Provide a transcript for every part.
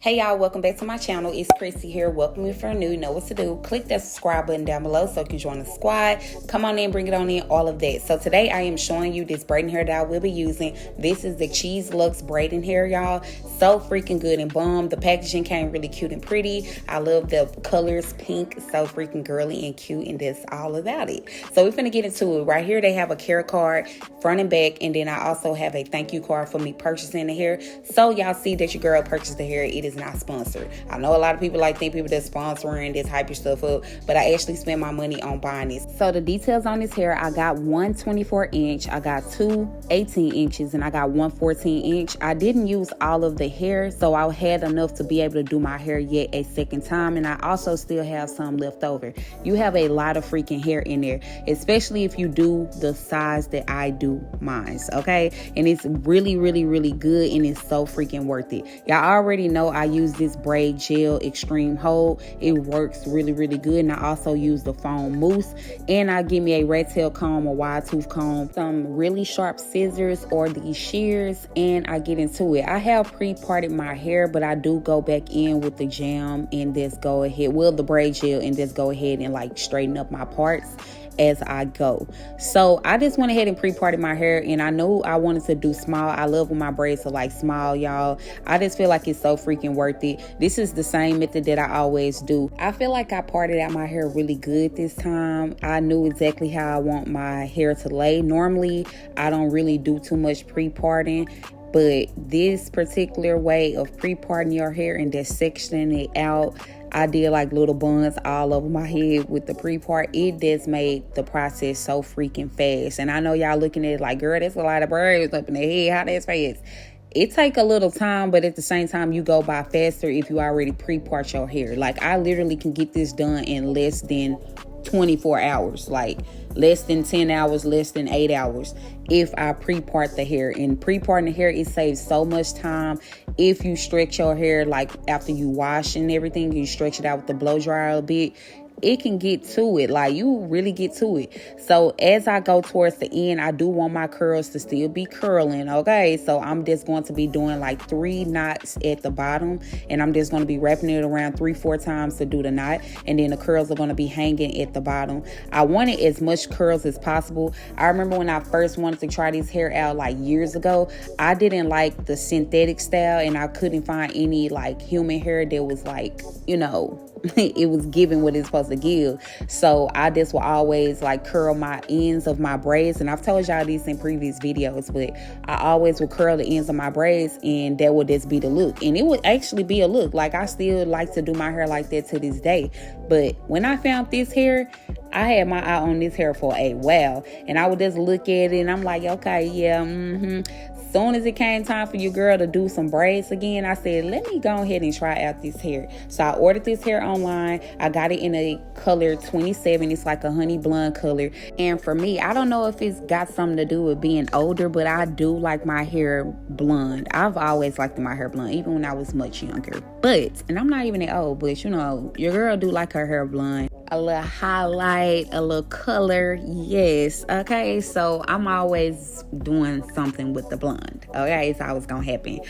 Hey y'all, welcome back to my channel. It's Chrissy here. Welcome if you're new. You know what to do. Click that subscribe button down below so you can join the squad. Come on in, bring it on in, all of that. So today I am showing you this braiding hair that I will be using. This is the CHI Luxe Braiding Hair, y'all. So freaking good and bomb. The packaging came really cute and pretty. I love the colors, pink, so freaking girly and cute, and that's all about it. So we're gonna get into it. Right here they have a care card, front and back, and then I also have a thank you card for me purchasing the hair. So y'all see that your girl purchased the hair. It is not sponsored. I know a lot of people think people that's sponsoring this hype your stuff up, but I actually spent my money on buying this. So the details on this hair, I got one 24-inch, I got two 18 inches, and I got one 14-inch. I didn't use all of the hair, so I had enough to be able to do my hair yet a second time, and I also still have some left over. You have a lot of freaking hair in there, especially if you do the size that I do mine, okay? And it's really, really, really good, and it's so freaking worth it. Y'all already know I use this braid gel extreme hold. It works really, really good. And I also use the foam mousse, and I give me a rat tail comb, a wide tooth comb, some really sharp scissors or these shears, and I get into it. I have pre-parted my hair, but I do go back in with the jam and just go ahead, well, the braid gel, and just go ahead and like straighten up my parts as I go. So I just went ahead and pre-parted my hair, and I know I wanted to do small. I love when my braids are like small, y'all. I just feel like it's so freaking worth it. This is the same method that I always do. I feel like I parted out my hair really good this time. I knew exactly how I want my hair to lay. Normally I don't really do too much pre-parting, but this particular way of pre-parting your hair and just sectioning it out, I did like little buns all over my head with the pre-part. It just made the process so freaking fast. And I know y'all looking at it like, girl, that's a lot of braids up in the head. How that's fast? It take a little time, but at the same time, you go by faster if you already pre-part your hair. Like, I literally can get this done in less than 24 hours, like less than 10 hours, less than 8 hours if I pre-part the hair. And pre-parting the hair, it saves so much time. If you stretch your hair, like after you wash and everything, you stretch it out with the blow dryer a bit, it can get to it. Like, you really get to it. So as I go towards the end, I do want my curls to still be curling, okay? So I'm just going to be doing like 3 knots at the bottom, and I'm just going to be wrapping it around 3-4 times to do the knot, and then the curls are going to be hanging at the bottom. I wanted as much curls as possible. I remember when I first wanted to try this hair out like years ago, I didn't like the synthetic style, and I couldn't find any like human hair that was like, you know, it was giving what it's supposed to give. So I just will always like curl my ends of my braids, and I've told y'all this in previous videos, but I always will curl the ends of my braids, and that would just be the look. And it would actually be a look. Like, I still like to do my hair like that to this day. But when I found this hair, I had my eye on this hair for a while, and I would just look at it and I'm like, okay, yeah, Soon as it came time for your girl to do some braids again, I said, let me go ahead and try out this hair. So I ordered this hair online. I got it in a color 27. It's like a honey blonde color. And for me, I don't know if it's got something to do with being older, but I do like my hair blonde. I've always liked my hair blonde, even when I was much younger. But, and I'm not even that old, but you know, your girl do like her hair blonde. A little highlight, a little color, yes, okay? So I'm always doing something with the blonde, okay? It's always gonna happen.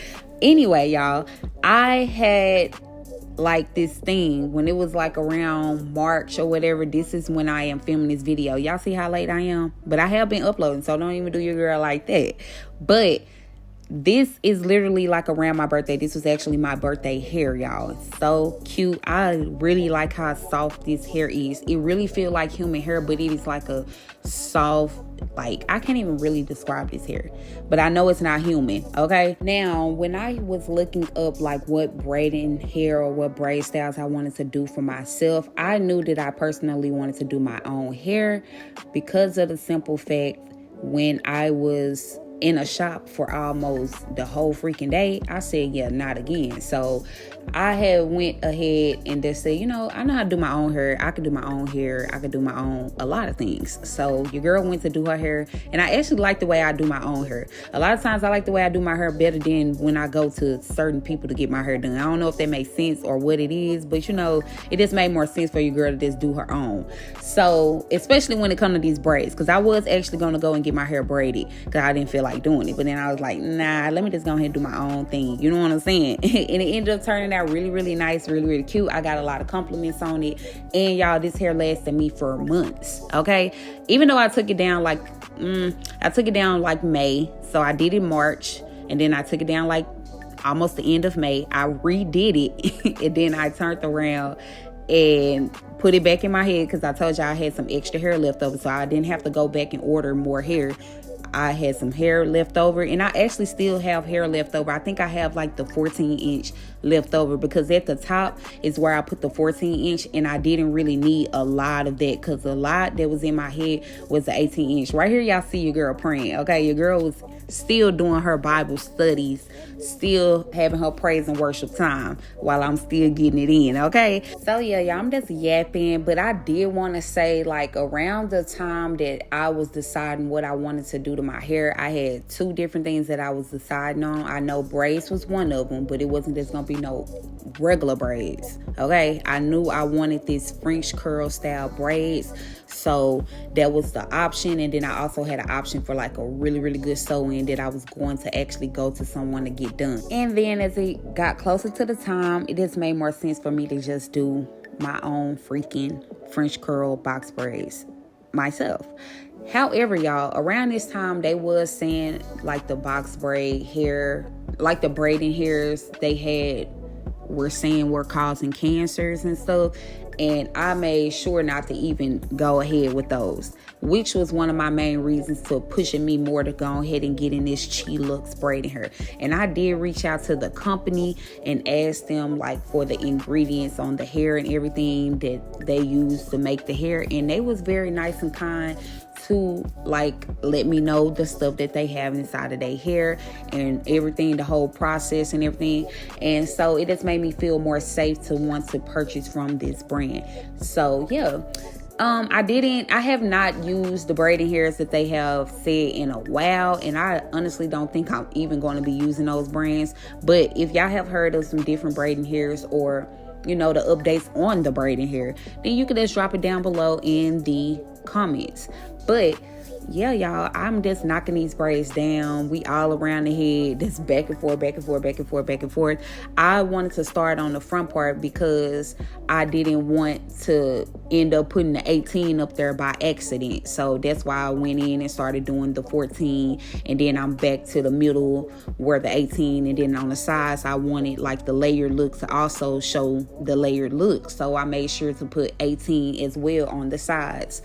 Anyway, y'all, I had like this thing when it was like around March or whatever. This is when I am filming this video. Y'all see how late I am? But I have been uploading, so don't even do your girl like that. But this is literally like around my birthday. This was actually my birthday hair, y'all. It's so cute. I really like how soft this hair is. It really feels like human hair, but it is like a soft, like, I can't even really describe this hair, but I know it's not human, okay? Now, when I was looking up like what braiding hair or what braid styles I wanted to do for myself, I knew that I personally wanted to do my own hair because of the simple fact when I was in a shop for almost the whole freaking day, I said, yeah, not again. So I had went ahead and just said, you know, I know how to do my own hair. I could do my own hair. I could do my own a lot of things. So your girl went to do her hair, and I actually like the way I do my own hair. A lot of times I like the way I do my hair better than when I go to certain people to get my hair done. I don't know if that makes sense or what it is, but you know, it just made more sense for your girl to just do her own. So especially when it comes to these braids, because I was actually going to go and get my hair braided because I didn't feel like doing it. But then I was like, nah, let me just go ahead and do my own thing. You know what I'm saying? And it ended up turning out really, really nice, really, really cute. I got a lot of compliments on it. And y'all, this hair lasted me for months. Okay. Even though I took it down like May. So I did it March. And then I took it down like almost the end of May. I redid it. And then I turned around and put it back in my head because I told y'all I had some extra hair left over. So I didn't have to go back and order more hair. I had some hair left over, and I actually still have hair left over. I think I have like the 14-inch left over because at the top is where I put the 14-inch, and I didn't really need a lot of that because a lot that was in my head was the 18-inch. Right here, y'all see your girl praying. Okay, your girl was still doing her Bible studies, still having her praise and worship time while I'm still getting it in. Okay, so yeah, y'all, I'm just yapping, but I did want to say, like, around the time that I was deciding what I wanted to do to my hair, I had two different things that I was deciding on. I know braids was one of them, but it wasn't just gonna be no regular braids. Okay, I knew I wanted this French curl style braids, so that was the option. And then I also had an option for like a really, really good sew-in that I was going to actually go to someone to get done. And then as it got closer to the time, it just made more sense for me to just do my own freaking French curl box braids myself. However, y'all, around this time, they was saying like the box braid hair, like the braiding hairs they had were saying were causing cancers and stuff. And I made sure not to even go ahead with those, which was one of my main reasons to pushing me more to go ahead and get in this CHI Luxe Braiding Hair. And I did reach out to the company and ask them like for the ingredients on the hair and everything that they use to make the hair. And they was very nice and kind to like let me know the stuff that they have inside of their hair and everything, the whole process and everything. And so it just made me feel more safe to want to purchase from this brand. So yeah, I have not used the braiding hairs that they have said in a while, and I honestly don't think I'm even going to be using those brands. But if y'all have heard of some different braiding hairs, or you know, the updates on the braiding hair, then you can just drop it down below in the comments. But yeah, y'all, I'm just knocking these braids down. We all around the head, just back and forth, back and forth, back and forth, back and forth. I wanted to start on the front part because I didn't want to end up putting the 18 up there by accident. So that's why I went in and started doing the 14, and then I'm back to the middle where the 18, and then on the sides I wanted like the layered look to also show the layered look. So I made sure to put 18 as well on the sides.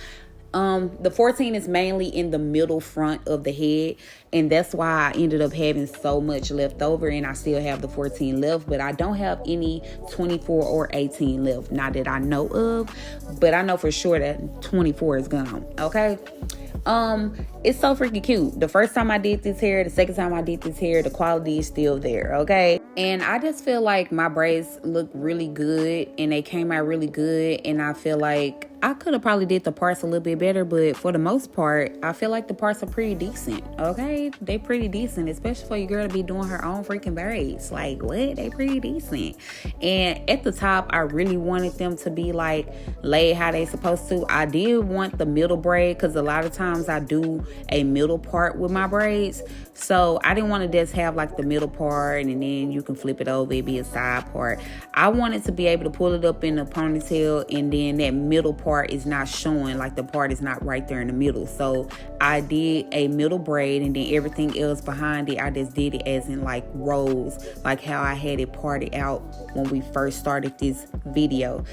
The 14 is mainly in the middle front of the head, and that's why I ended up having so much left over, and I still have the 14 left, but I don't have any 24 or 18 left, not that I know of, but I know for sure that 24 is gone. Okay. It's so freaking cute. The first time I did this hair, the second time I did this hair, the quality is still there. Okay. And I just feel like my braids look really good, and they came out really good, and I feel like I could have probably did the parts a little bit better, but for the most part, I feel like the parts are pretty decent. Okay, they pretty decent, especially for your girl to be doing her own freaking braids. Like, what? They pretty decent. And at the top, I really wanted them to be like laid how they supposed to. I did want the middle braid because a lot of times I do a middle part with my braids. So I didn't want to just have like the middle part and then you can flip it over, it'd be a side part. I wanted to be able to pull it up in a ponytail, and then that middle part is not showing, like the part is not right there in the middle. So I did a middle braid, and then everything else behind it, I just did it as in like rows, like how I had it parted out when we first started this video.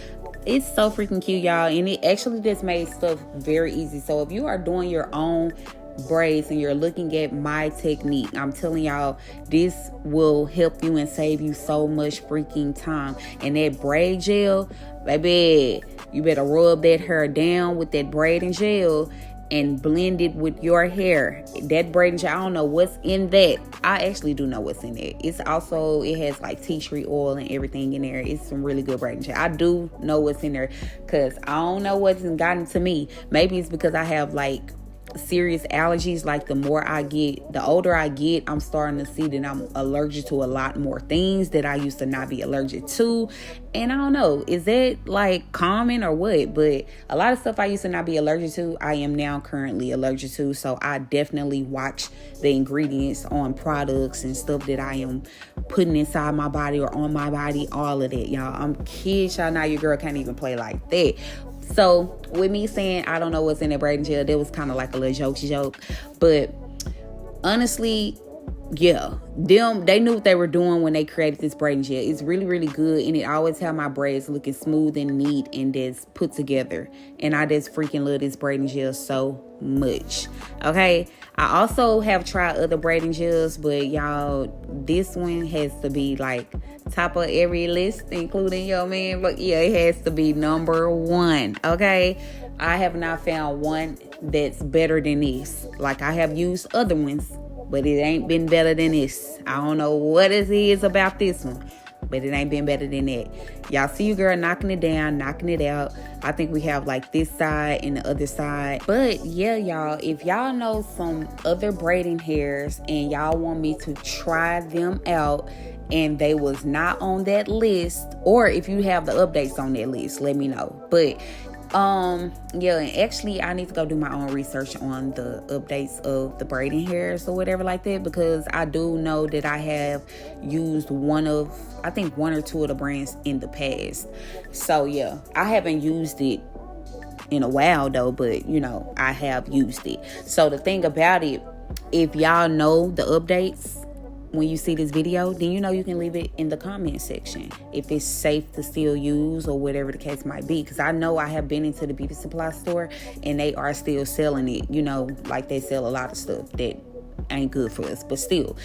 It's so freaking cute, y'all, and it actually just made stuff very easy. So if you are doing your own braids and you're looking at my technique, I'm telling y'all, this will help you and save you so much freaking time. And that braid gel, baby, you better rub that hair down with that braiding gel, and blend it with your hair. That braiding gel, I don't know what's in that. I actually do know what's in it. It has like tea tree oil and everything in there. It's some really good braiding gel. I do know what's in there because I don't know what's gotten to me. Maybe it's because I have like serious allergies. Like the older I get, I'm starting to see that I'm allergic to a lot more things that I used to not be allergic to. And I don't know, is that like common or what? But a lot of stuff I used to not be allergic to, I am now currently allergic to. So I definitely watch the ingredients on products and stuff that I am putting inside my body or on my body, all of that, y'all. I'm kidding y'all, now your girl can't even play like that. So with me saying I don't know what's in that braiding gel, that was kind of like a little joke. But honestly, yeah, they knew what they were doing when they created this braiding gel. It's really, really good, and it always have my braids looking smooth and neat and just put together. And I just freaking love this braiding gel so much. Okay, I also have tried other braiding gels, but y'all, this one has to be like top of every list, including your man. But yeah, it has to be number one. Okay, I have not found one that's better than this. Like, I have used other ones, but it ain't been better than this. I don't know what it is about this one, but it ain't been better than that. Y'all see your girl knocking it down, knocking it out. I think we have like this side and the other side. But yeah, y'all, if y'all know some other braiding hairs and y'all want me to try them out and they was not on that list, or if you have the updates on that list, let me know. But yeah, and actually I need to go do my own research on the updates of the braiding hairs or whatever like that, because I do know that I have used one or two of the brands in the past. So yeah, I haven't used it in a while though, but you know, I have used it. So the thing about it, if y'all know the updates when you see this video, then you know you can leave it in the comment section if it's safe to still use or whatever the case might be. Because I know I have been into the beauty supply store and they are still selling it, you know, like they sell a lot of stuff that ain't good for us. But still,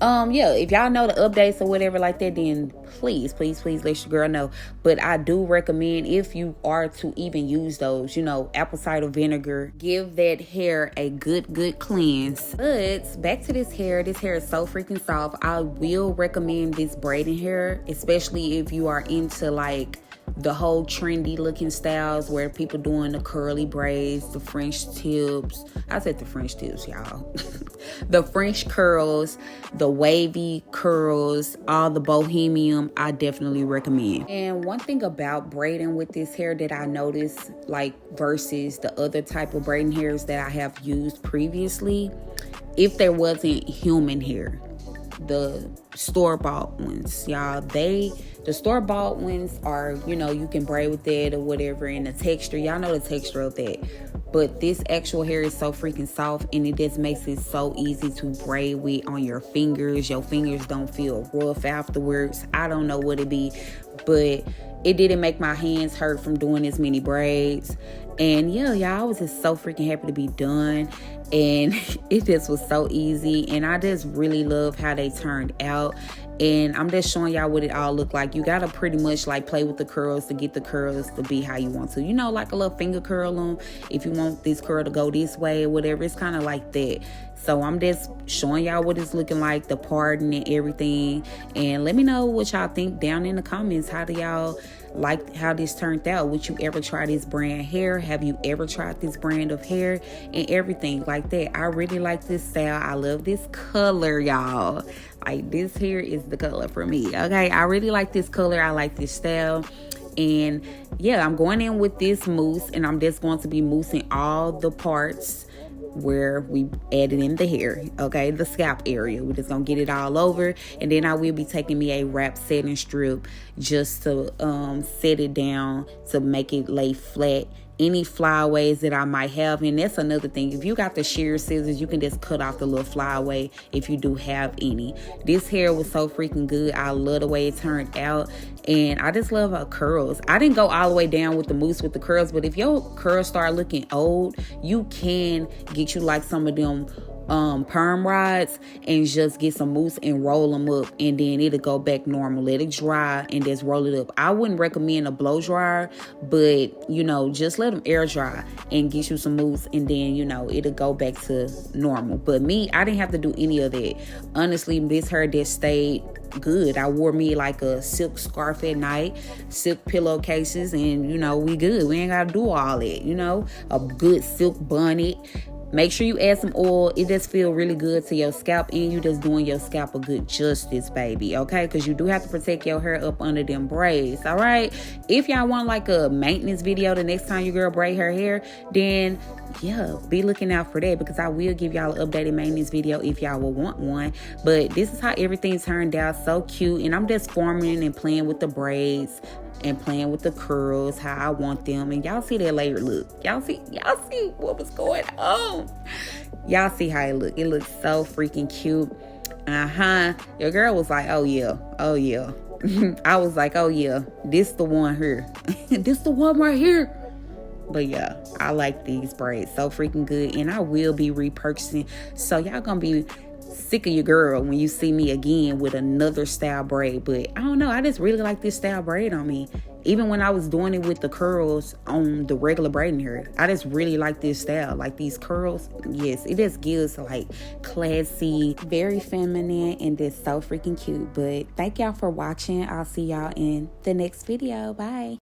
yeah, if y'all know the updates or whatever like that, then please let your girl know. But I do recommend, if you are to even use those, you know, apple cider vinegar, give that hair a good cleanse. But back to this hair is so freaking soft. I will recommend this braiding hair, especially if you are into like the whole trendy looking styles where people doing the curly braids, the French tips. I said the French tips, y'all. The French curls, the wavy curls, all the bohemian, I definitely recommend. And one thing about braiding with this hair that I noticed, like versus the other type of braiding hairs that I have used previously, if there wasn't human hair, the store-bought ones, y'all, the store-bought ones are, you know, you can braid with that or whatever, and the texture, y'all know the texture of that. But this actual hair is so freaking soft, and it just makes it so easy to braid with on your fingers. Your fingers don't feel rough afterwards. I don't know what it be, but it didn't make my hands hurt from doing as many braids. And yeah, y'all, I was just so freaking happy to be done. And it just was so easy. And I just really love how they turned out. And I'm just showing y'all what it all looked like. You gotta pretty much like play with the curls to get the curls to be how you want to. You know, like a little finger curl on. If you want this curl to go this way or whatever, it's kind of like that. So I'm just showing y'all what it's looking like, the parting and everything. And let me know what y'all think down in the comments. How do y'all like how this turned out? Would you ever try this brand hair? Have you ever tried this brand of hair and everything like that? I really like this style. I love this color, y'all. Like, this here is the color for me. Okay, I really like this color. I like this style. And yeah, I'm going in with this mousse, and I'm just going to be moussing all the parts where we added in the hair, okay, the scalp area. We're just gonna get it all over, and then I will be taking me a wrap setting strip just to set it down to make it lay flat. Any flyaways that I might have, and that's another thing, if you got the shear scissors, you can just cut off the little flyaway if you do have any. This hair was so freaking good. I love the way it turned out, and I just love her curls. I didn't go all the way down with the mousse with the curls, but if your curls start looking old, you can get you like some of them perm rods and just get some mousse and roll them up, and then it'll go back normal. Let it dry and just roll it up. I wouldn't recommend a blow dryer, but you know, just let them air dry and get you some mousse, and then you know, it'll go back to normal. But me, I didn't have to do any of that. Honestly, this hair just stayed good. I wore me like a silk scarf at night, silk pillowcases, and you know, we good. We ain't gotta do all that. You know, a good silk bonnet. Make sure you add some oil. It just feel really good to your scalp, and you just doing your scalp a good justice, baby, okay? Because you do have to protect your hair up under them braids, all right? If y'all want like a maintenance video the next time your girl braid her hair, then yeah, be looking out for that, because I will give y'all an updated maintenance video if y'all will want one. But this is how everything turned out. So cute. And I'm just forming and playing with the braids and playing with the curls how I want them. And y'all see that layered look. Y'all see what was going on. Y'all see how it look. It looks so freaking cute. Your girl was like, oh yeah. I was like, oh yeah, this the one here. This the one right here. But yeah, I like these braids so freaking good, and I will be repurchasing. So y'all gonna be sick of your girl when you see me again with another style braid. But I don't know, I just really like this style braid on me. Even when I was doing it with the curls on the regular braiding hair, I just really like this style. Like these curls, yes, it just gives like classy, very feminine, and just so freaking cute. But thank y'all for watching. I'll see y'all in the next video. Bye.